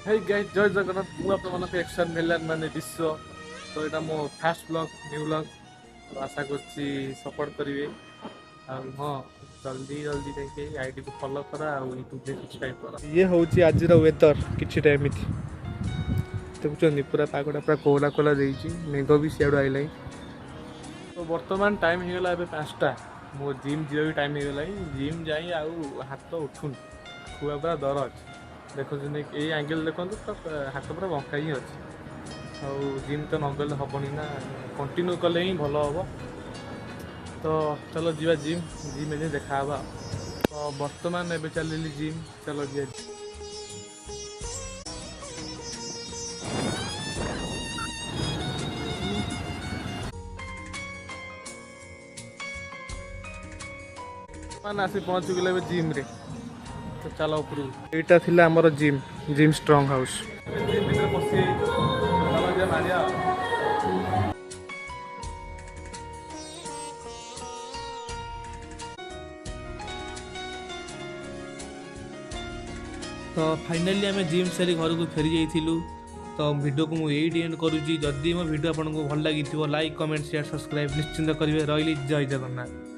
Hey guys जय जगन्नाथ मु आपन एक्शन मिलन माने विश्व तो यहाँ मो फास्ट ब्लॉग न्यू ब्लॉग तो आशा करछि सपोर्ट करिवे हाँ जल्दी जल्दी जाके आईडी को फॉलो करा और यूट्यूब पे सब्सक्राइब करा ये होची आज रो वेदर किछि टाइम इति देखुछनी पूरा पागोडा पूरा कोला कोला देइछि मेघ भी सियाडो आइलाई तो वर्तमान टाइम हो गला एबे 5टा मो जिम जियो टाइम हो गला जिम जाई आउ हाथ उठुन खुआ पूरा दरज देखो ये एंगल देखो तो हाथ पूरा बंका ही अच्छे और जिम तो नगले हेनी ना कंटिन्यू कले ही भल हम तो चलो जीवा जिम जिम में देखा तो बर्तमान एबे चलिली जिम चलो जी मान आसी पहुँच गले जिम रे तो चलो ऊपर यहाँ थी आमर जिम जिम स्ट्रंग हाउस जिम भीतर पशि मारिया तो फाइनाली आम जिम सारी घर को फेरी जाइलु तो वीडियो को मुझे एंड करुँची जदि मो वीडियो आपको भल लगी लाइक कमेंट शेयर सब्सक्राइब निश्चिंत करेंगे रही जय जगन्नाथ।